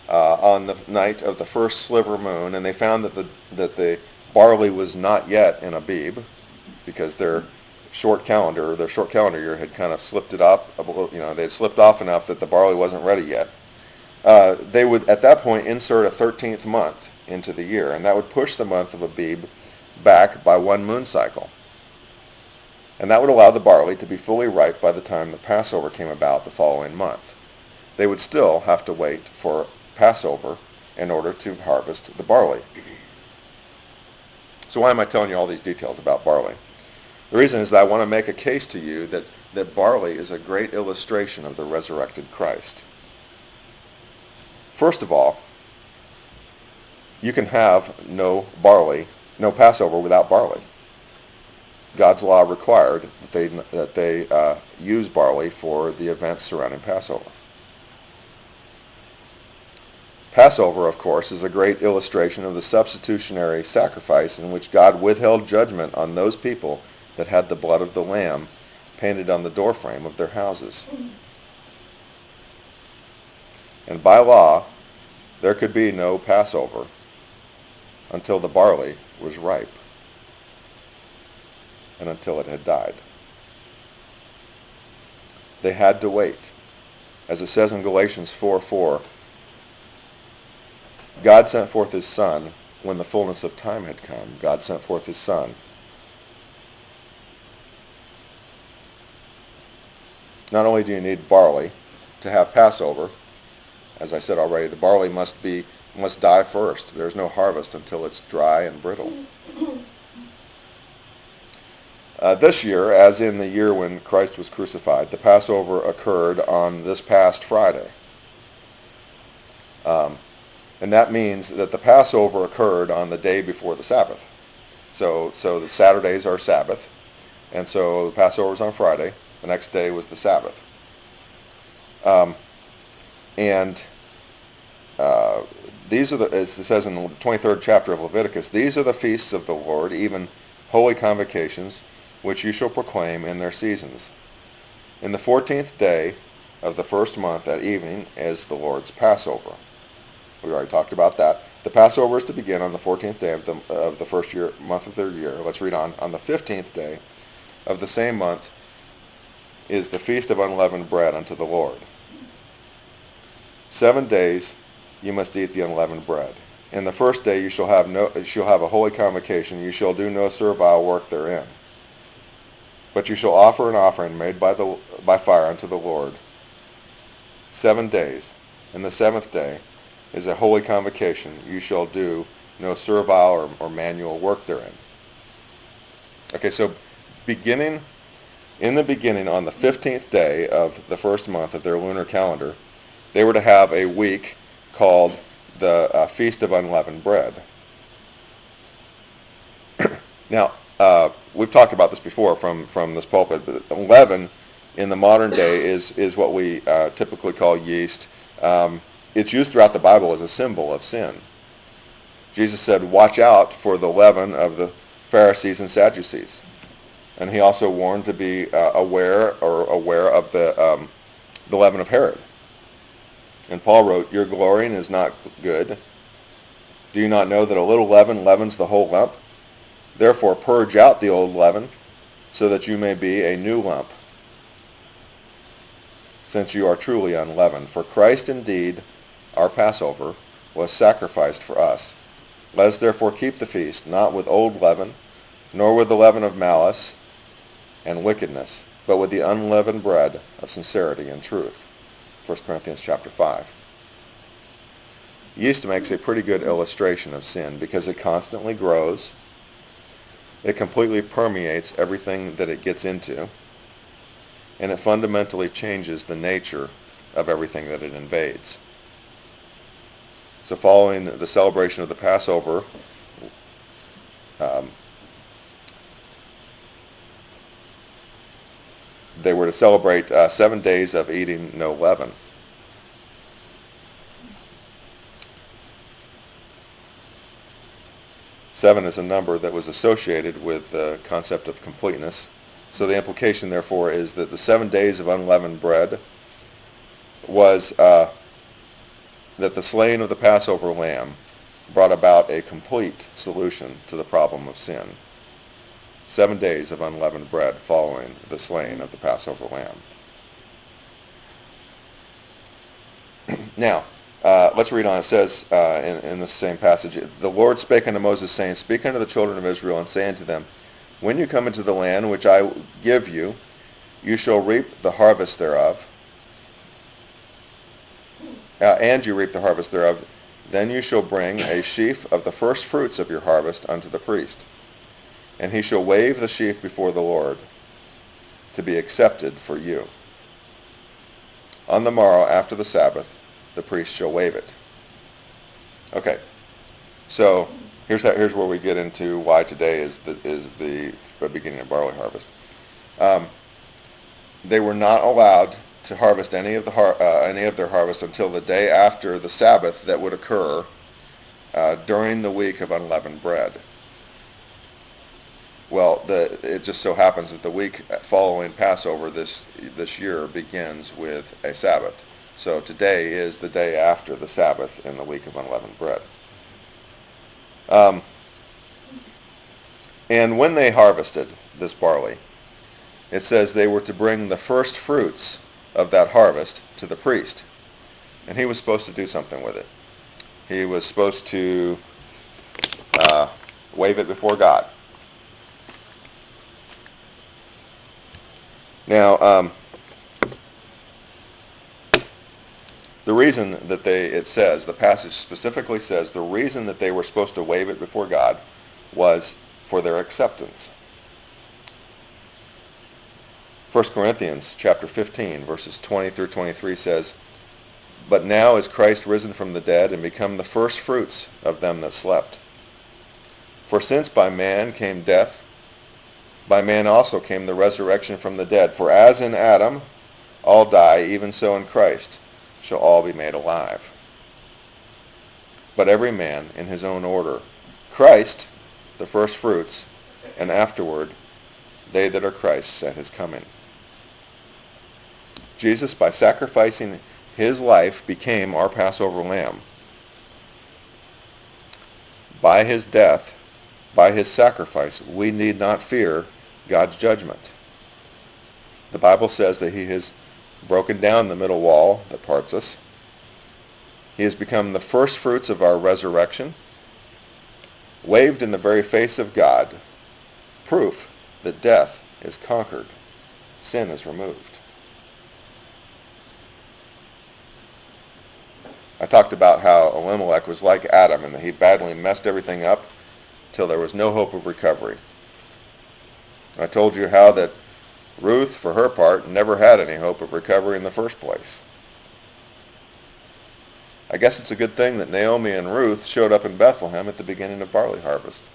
on the night of the first sliver moon and they found that the barley was not yet in Abib, because their short calendar year had kind of slipped it up a little, they had slipped off enough that the barley wasn't ready yet, they would at that point insert a 13th month into the year, and that would push the month of Abib back by 1 moon cycle. And that would allow the barley to be fully ripe by the time the Passover came about the following month. They would still have to wait for Passover in order to harvest the barley. So why am I telling you all these details about barley? The reason is that I want to make a case to you that barley is a great illustration of the resurrected Christ. First of all, you can have no Passover without barley. God's law required that they use barley for the events surrounding Passover. Passover, of course, is a great illustration of the substitutionary sacrifice in which God withheld judgment on those people that had the blood of the Lamb painted on the doorframe of their houses. And by law, there could be no Passover until the barley was ripe and until it had died. They had to wait. As it says in Galatians 4:4, God sent forth his Son when the fullness of time had come. God sent forth his Son. Not only do you need barley to have Passover, as I said already, the barley must die first. There's no harvest until it's dry and brittle. This year, as in the year when Christ was crucified, the Passover occurred on this past Friday. And that means that the Passover occurred on the day before the Sabbath. So the Saturdays are Sabbath, and so the Passover was on Friday. The next day was the Sabbath. These are as it says in the 23rd chapter of Leviticus, these are the feasts of the Lord, even holy convocations, which you shall proclaim in their seasons. In the 14th day of the first month at evening is the Lord's Passover. We already talked about that. The Passover is to begin on the 14th day of the first month of their year. Let's read on. On the 15th day of the same month is the Feast of Unleavened Bread unto the Lord. 7 days you must eat the unleavened bread. In the first day you shall have a holy convocation. You shall do no servile work therein. But you shall offer an offering made by fire unto the Lord 7 days. And the seventh day is a holy convocation. You shall do no servile or manual work therein. Okay, so in the beginning, on the 15th day of the first month of their lunar calendar, they were to have a week called the Feast of Unleavened Bread. Now, we've talked about this before from this pulpit, but leaven in the modern day is what we typically call yeast. It's used throughout the Bible as a symbol of sin. Jesus said, "Watch out for the leaven of the Pharisees and Sadducees." And he also warned to be aware of the leaven of Herod. And Paul wrote, "Your glorying is not good. Do you not know that a little leaven leavens the whole lump? Therefore purge out the old leaven, so that you may be a new lump, since you are truly unleavened. For Christ indeed, our Passover, was sacrificed for us. Let us therefore keep the feast, not with old leaven, nor with the leaven of malice and wickedness, but with the unleavened bread of sincerity and truth." 1 Corinthians chapter 5. Yeast makes a pretty good illustration of sin because it constantly grows. It completely permeates everything that it gets into, and it fundamentally changes the nature of everything that it invades. So following the celebration of the Passover, they were to celebrate 7 days of eating no leaven. Seven is a number that was associated with the concept of completeness. So the implication, therefore, is that the 7 days of unleavened bread was that the slaying of the Passover lamb brought about a complete solution to the problem of sin. 7 days of unleavened bread following the slaying of the Passover lamb. Now, let's read on. It says in the same passage, "The Lord spake unto Moses, saying, Speak unto the children of Israel, and say unto them, When you come into the land which I give you, you shall reap the harvest thereof, and you reap the harvest thereof. Then you shall bring a sheaf of the first fruits of your harvest unto the priest. And he shall wave the sheaf before the Lord, to be accepted for you. On the morrow after the Sabbath, the priest shall wave it." Okay, so here's where we get into why today is the beginning of barley harvest. They were not allowed to harvest any of their harvest until the day after the Sabbath that would occur during the week of unleavened bread. Well, it just so happens that the week following Passover this year begins with a Sabbath. So today is the day after the Sabbath in the week of unleavened bread. And when they harvested this barley, it says they were to bring the first fruits of that harvest to the priest. And he was supposed to do something with it. He was supposed to wave it before God. Now, the reason that the passage specifically says the reason that they were supposed to wave it before God was for their acceptance. 1 Corinthians chapter 15, verses 20 through 23 says, "But now is Christ risen from the dead and become the first fruits of them that slept. For since by man came death, by man also came the resurrection from the dead. For as in Adam all die, even so in Christ shall all be made alive. But every man in his own order. Christ, the first fruits, and afterward they that are Christ's at his coming." Jesus, by sacrificing his life, became our Passover lamb. By his death, by his sacrifice, we need not fear God's judgment. The Bible says that he has broken down the middle wall that parts us. He has become the first fruits of our resurrection, waved in the very face of God, proof that death is conquered, sin is removed. I talked about how Elimelech was like Adam and that he badly messed everything up till there was no hope of recovery. I told you how that Ruth, for her part, never had any hope of recovery in the first place. I guess it's a good thing that Naomi and Ruth showed up in Bethlehem at the beginning of barley harvest.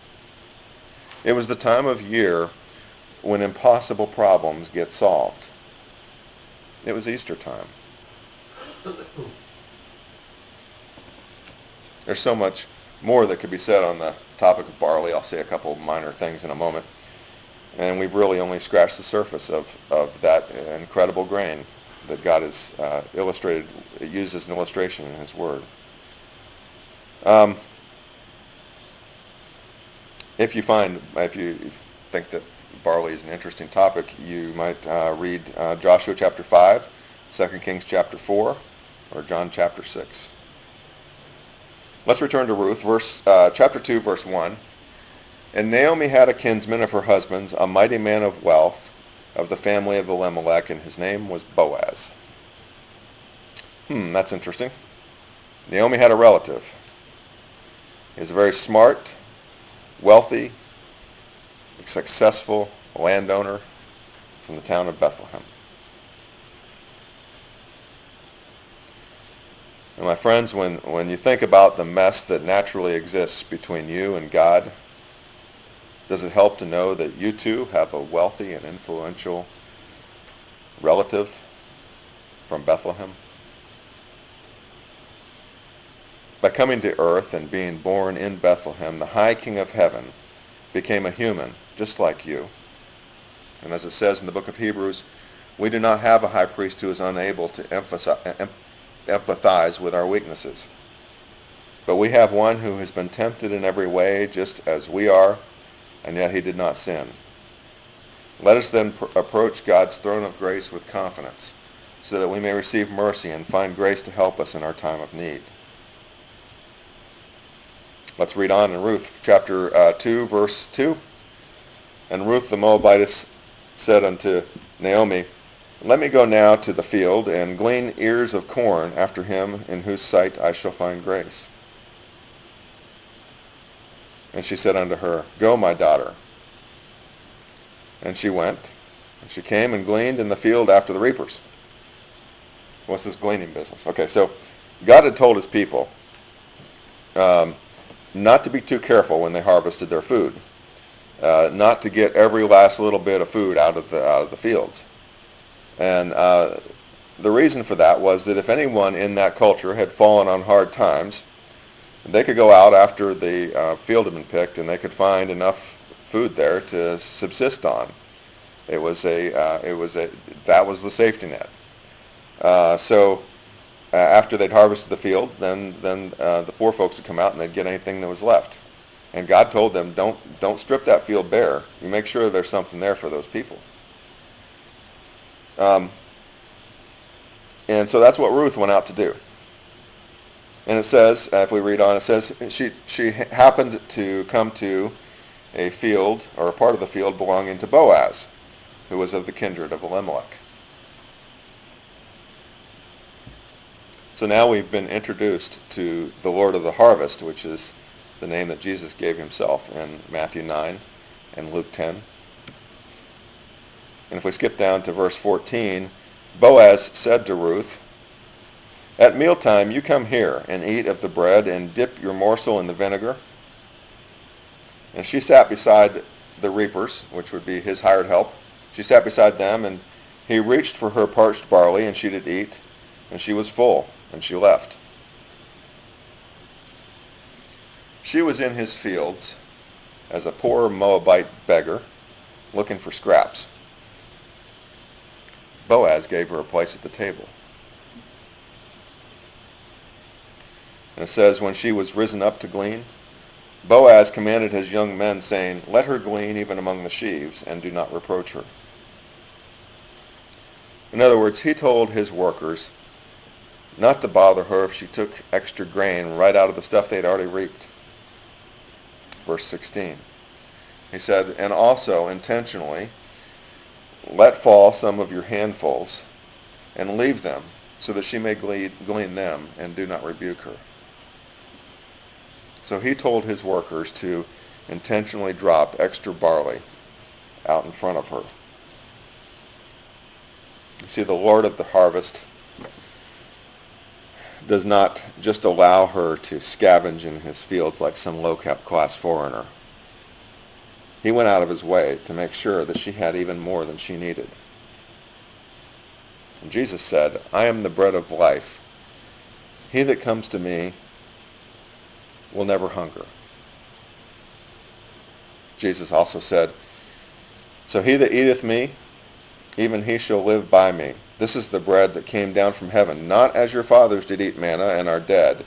It was the time of year when impossible problems get solved. It was Easter time. There's so much more that could be said on the topic of barley. I'll say a couple minor things in a moment. And we've really only scratched the surface of that incredible grain that God has used as an illustration in His Word. If you think that barley is an interesting topic, you might read Joshua chapter 5, 2 Kings chapter 4, or John chapter 6. Let's return to Ruth, chapter 2, verse 1. And Naomi had a kinsman of her husband's, a mighty man of wealth, of the family of Elimelech, and his name was Boaz. That's interesting. Naomi had a relative. He's a very smart, wealthy, successful landowner from the town of Bethlehem. And my friends, when you think about the mess that naturally exists between you and God, does it help to know that you too have a wealthy and influential relative from Bethlehem? By coming to earth and being born in Bethlehem, the high King of heaven became a human, just like you. And as it says in the book of Hebrews, we do not have a high priest who is unable to empathize with our weaknesses. But we have one who has been tempted in every way, just as we are, and yet he did not sin. Let us then approach God's throne of grace with confidence, so that we may receive mercy and find grace to help us in our time of need. Let's read on in Ruth chapter 2, verse 2. And Ruth the Moabitess said unto Naomi, Let me go now to the field, and glean ears of corn after him in whose sight I shall find grace. And she said unto her, Go, my daughter. And she went, and she came and gleaned in the field after the reapers. What's this gleaning business? Okay, so God had told His people not to be too careful when they harvested their food, not to get every last little bit of food out of the fields. And the reason for that was that if anyone in that culture had fallen on hard times, they could go out after the field had been picked, and they could find enough food there to subsist on. That was the safety net. So after they'd harvested the field, then the poor folks would come out and they'd get anything that was left. And God told them, don't strip that field bare. You make sure there's something there for those people. And so that's what Ruth went out to do. And it says, if we read on, it says she happened to come to a field, or a part of the field belonging to Boaz, who was of the kindred of Elimelech. So now we've been introduced to the Lord of the harvest, which is the name that Jesus gave Himself in Matthew 9 and Luke 10. And if we skip down to verse 14, Boaz said to Ruth, At mealtime you come here and eat of the bread and dip your morsel in the vinegar. And she sat beside the reapers, which would be his hired help. She sat beside them, and he reached for her parched barley, and she did eat, and she was full, and she left. She was in his fields as a poor Moabite beggar, looking for scraps. Boaz gave her a place at the table. And it says, when she was risen up to glean, Boaz commanded his young men, saying, Let her glean even among the sheaves, and do not reproach her. In other words, he told his workers, not to bother her if she took extra grain right out of the stuff they'd already reaped. Verse 16. He said, and also intentionally let fall some of your handfuls and leave them, so that she may glean them, and do not rebuke her. So he told his workers to intentionally drop extra barley out in front of her. You see, the Lord of the harvest does not just allow her to scavenge in his fields like some low-class foreigner. He went out of his way to make sure that she had even more than she needed. And Jesus said, I am the bread of life. He that comes to me will never hunger. Jesus also said, so he that eateth me, even he shall live by me. This is the bread that came down from heaven, not as your fathers did eat manna and are dead.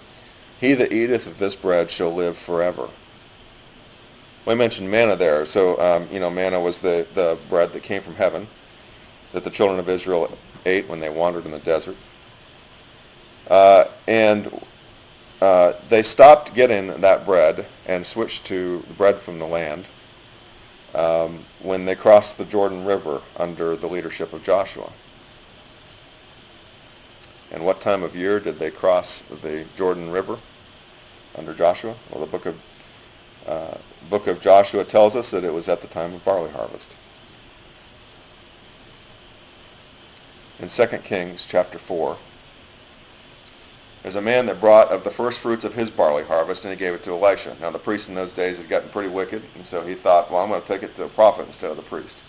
He that eateth of this bread shall live forever. We mentioned manna there. So, manna was the bread that came from heaven that the children of Israel ate when they wandered in the desert. They stopped getting that bread and switched to the bread from the land when they crossed the Jordan River under the leadership of Joshua. And what time of year did they cross the Jordan River under Joshua? Well, the book of Joshua tells us that it was at the time of barley harvest. In 2 Kings chapter 4, there's a man that brought of the first fruits of his barley harvest, and he gave it to Elisha. Now, the priest in those days had gotten pretty wicked, and so he thought, well, I'm going to take it to a prophet instead of the priest.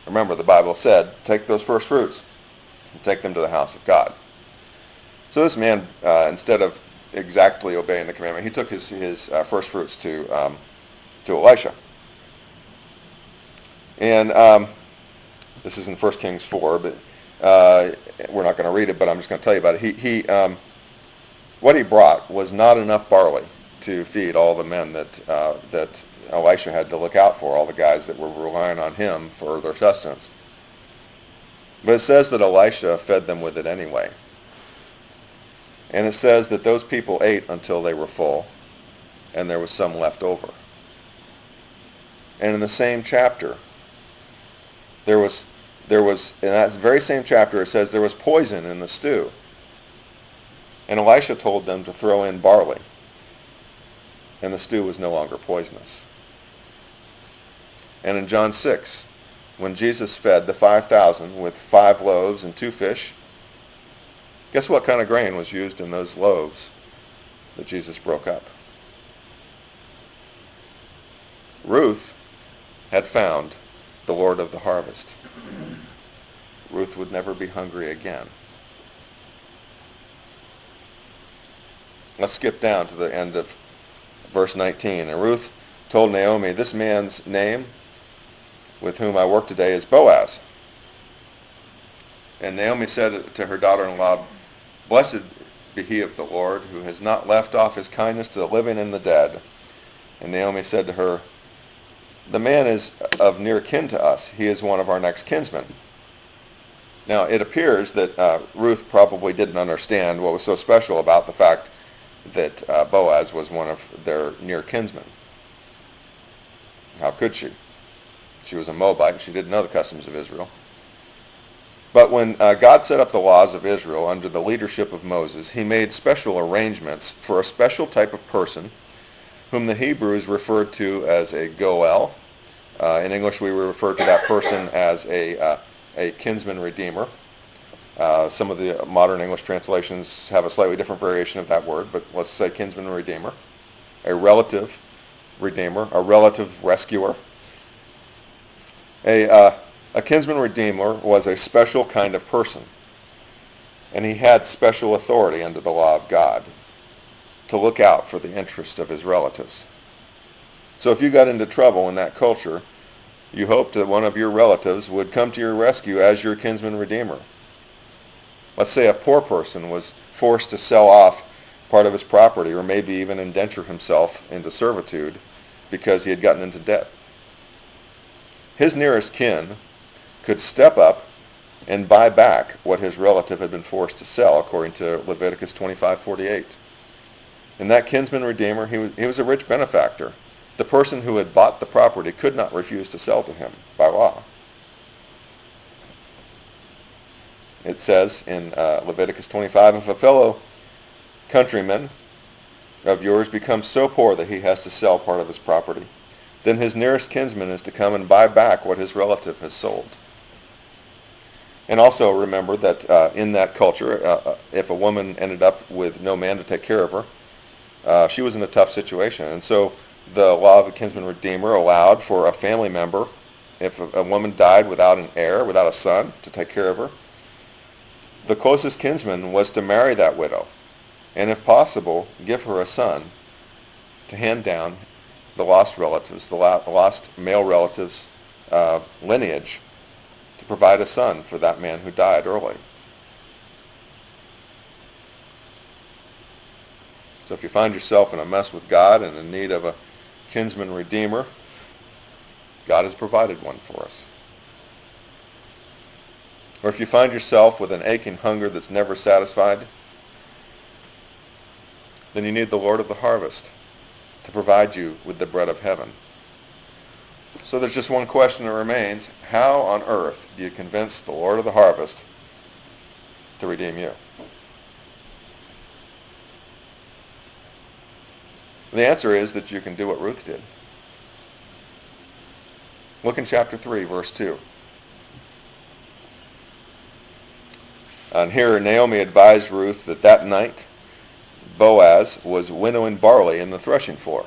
Remember, the Bible said, take those first fruits and take them to the house of God. So this man, instead of exactly obeying the commandment, he took his first fruits to Elisha. And this is in 1 Kings 4, but we're not going to read it, but I'm just going to tell you about it. What he brought was not enough barley to feed all the men that Elisha had to look out for, all the guys that were relying on him for their sustenance. But it says that Elisha fed them with it anyway. And it says that those people ate until they were full, and there was some left over. And in the same chapter, there was in that very same chapter, it says there was poison in the stew. And Elisha told them to throw in barley, and the stew was no longer poisonous. And in John 6, when Jesus fed the 5,000 with 5 loaves and 2 fish, guess what kind of grain was used in those loaves that Jesus broke up? Ruth had found the Lord of the harvest. Ruth would never be hungry again. Let's skip down to the end of verse 19. And Ruth told Naomi, this man's name with whom I work today is Boaz. And Naomi said to her daughter-in-law, blessed be he of the Lord, who has not left off his kindness to the living and the dead. And Naomi said to her, the man is of near kin to us. He is one of our next kinsmen. Now, it appears that Ruth probably didn't understand what was so special about the fact that Boaz was one of their near kinsmen. How could she? She was a Moabite, and she didn't know the customs of Israel. But when God set up the laws of Israel under the leadership of Moses, he made special arrangements for a special type of person whom the Hebrews referred to as a goel. In English, we refer to that person as a kinsman redeemer. Some of the modern English translations have a slightly different variation of that word, but let's say kinsman redeemer, a relative redeemer, a relative rescuer. A kinsman redeemer was a special kind of person, and he had special authority under the law of God to look out for the interest of his relatives. So if you got into trouble in that culture, you hoped that one of your relatives would come to your rescue as your kinsman redeemer. Let's say a poor person was forced to sell off part of his property, or maybe even indenture himself into servitude because he had gotten into debt. His nearest kin could step up and buy back what his relative had been forced to sell, according to Leviticus 25:48. And that kinsman redeemer, he was a rich benefactor. The person who had bought the property could not refuse to sell to him by law. It says in Leviticus 25, if a fellow countryman of yours becomes so poor that he has to sell part of his property, then his nearest kinsman is to come and buy back what his relative has sold. And also remember that in that culture, if a woman ended up with no man to take care of her, she was in a tough situation. And so the law of the kinsman redeemer allowed for a family member, if a woman died without an heir, without a son to take care of her, the closest kinsman was to marry that widow, and if possible, give her a son to hand down the lost relatives, the lost male relatives' lineage, to provide a son for that man who died early. So if you find yourself in a mess with God and in need of a kinsman redeemer, God has provided one for us. Or if you find yourself with an aching hunger that's never satisfied, then you need the Lord of the harvest to provide you with the bread of heaven. So there's just one question that remains. How on earth do you convince the Lord of the harvest to redeem you? The answer is that you can do what Ruth did. Look in chapter 3, verse 2. And here Naomi advised Ruth that that night Boaz was winnowing barley in the threshing floor.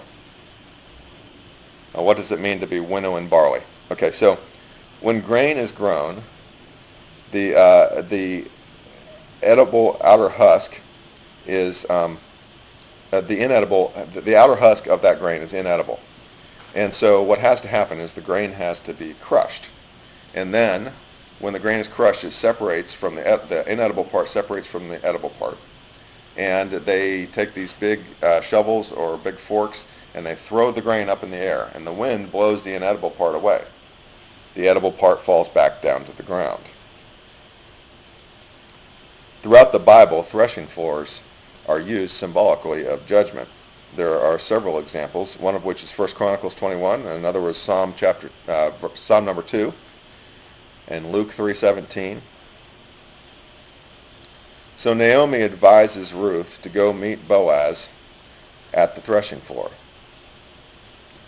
Now, what does it mean to be winnowing barley? Okay, so when grain is grown, the edible outer husk is the outer husk of that grain is inedible. And so what has to happen is the grain has to be crushed. And then when the grain is crushed, it separates from the inedible part separates from the edible part. And they take these big shovels or big forks and they throw the grain up in the air, and the wind blows the inedible part away. The edible part falls back down to the ground. Throughout the Bible, threshing floors are used symbolically of judgment. There are several examples, one of which is 1 Chronicles 21, and another was Psalm number 2, and Luke 3:17. So Naomi advises Ruth to go meet Boaz at the threshing floor,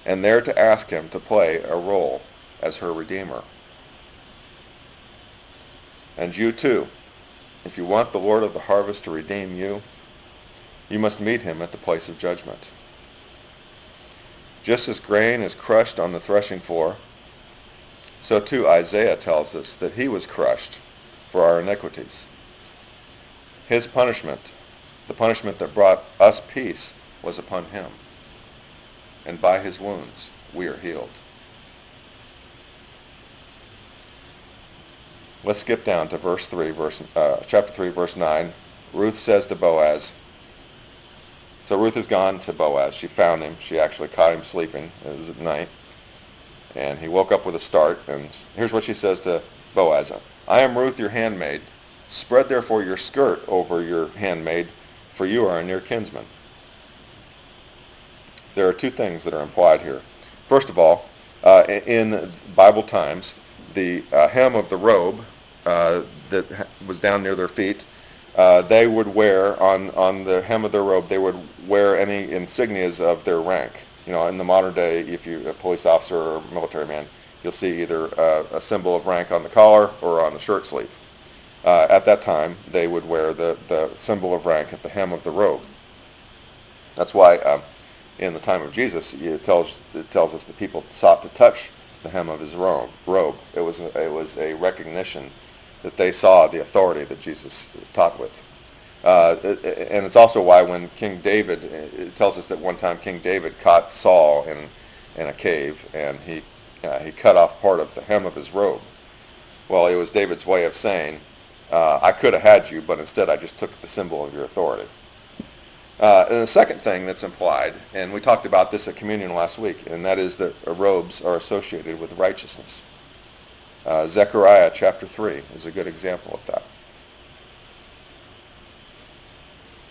and there to ask him to play a role as her redeemer. And you too, if you want the Lord of the harvest to redeem you, you must meet him at the place of judgment. Just as grain is crushed on the threshing floor, so too Isaiah tells us that he was crushed for our iniquities. His punishment, the punishment that brought us peace, was upon him, and by his wounds we are healed. Let's skip down to chapter 3, verse 9. Ruth says to Boaz, so Ruth has gone to Boaz. She found him. She actually caught him sleeping. It was at night. And he woke up with a start. And here's what she says to Boaz. I am Ruth, your handmaid. Spread therefore your skirt over your handmaid, for you are a near kinsman. There are two things that are implied here. First of all, in Bible times, the hem of the robe that was down near their feet, they would wear on the hem of their robe, they would wear any insignias of their rank. You know, in the modern day, if you're a police officer or military man, you'll see either a symbol of rank on the collar or on the shirt sleeve. At that time, they would wear the symbol of rank at the hem of the robe. That's why in the time of Jesus, it tells us that people sought to touch the hem of his robe. It was a recognition that they saw the authority that Jesus taught with. And it's also why when King David, it tells us that one time King David caught Saul in a cave, and he cut off part of the hem of his robe. Well, it was David's way of saying, I could have had you, but instead I just took the symbol of your authority. And the second thing that's implied, and we talked about this at communion last week, and that is that robes are associated with righteousness. Zechariah chapter 3 is a good example of that.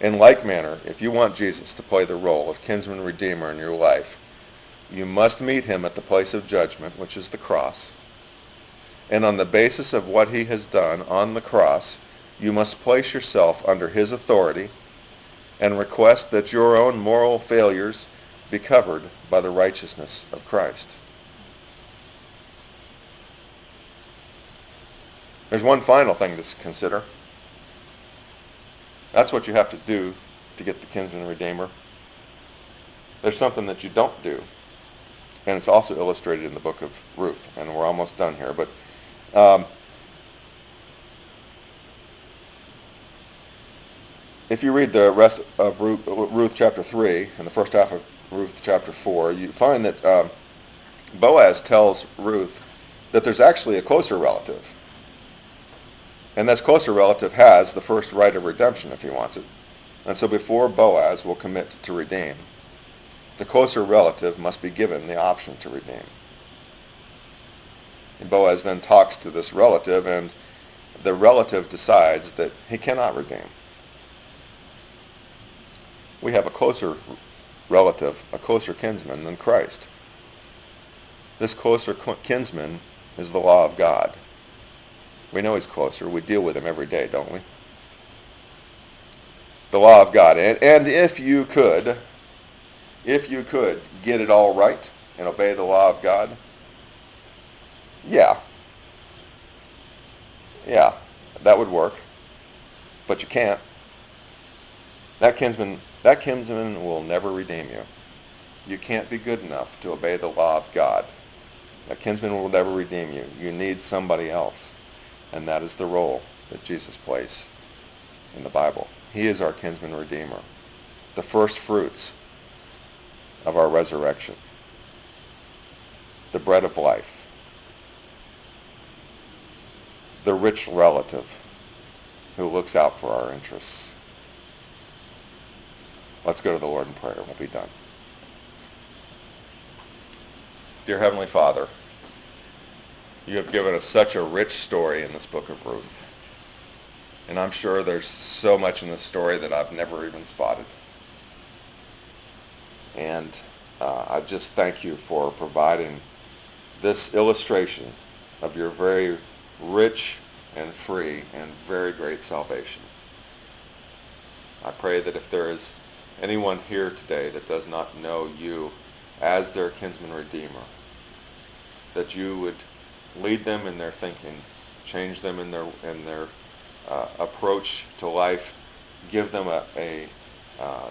In like manner, if you want Jesus to play the role of kinsman redeemer in your life, you must meet him at the place of judgment, which is the cross. And on the basis of what he has done on the cross, you must place yourself under his authority and request that your own moral failures be covered by the righteousness of Christ. There's one final thing to consider. That's what you have to do to get the kinsman redeemer. There's something that you don't do, and it's also illustrated in the book of Ruth, and we're almost done here. But if you read the rest of Ruth chapter 3 and the first half of Ruth chapter 4, you find that Boaz tells Ruth that there's actually a closer relative. And this closer relative has the first right of redemption if he wants it. And so before Boaz will commit to redeem, the closer relative must be given the option to redeem. And Boaz then talks to this relative, and the relative decides that he cannot redeem. We have a closer relative, a closer kinsman than Christ. This closer kinsman is the law of God. We know he's closer. We deal with him every day, don't we? The law of God. And if you could get it all right and obey the law of God, yeah, that would work. But you can't. That kinsman will never redeem you. You can't be good enough to obey the law of God. That kinsman will never redeem you. You need somebody else. And that is the role that Jesus plays in the Bible. He is our kinsman redeemer, the first fruits of our resurrection, the bread of life, the rich relative who looks out for our interests. Let's go to the Lord in prayer. We'll be done. Dear Heavenly Father, you have given us such a rich story in this book of Ruth. And I'm sure there's so much in this story that I've never even spotted. And I just thank you for providing this illustration of your very rich and free and very great salvation. I pray that if there is anyone here today that does not know you as their kinsman redeemer, that you would lead them in their thinking, change them in their approach to life, give them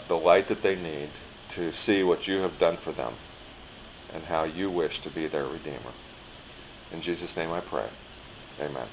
the light that they need to see what you have done for them and how you wish to be their Redeemer. In Jesus' name I pray. Amen.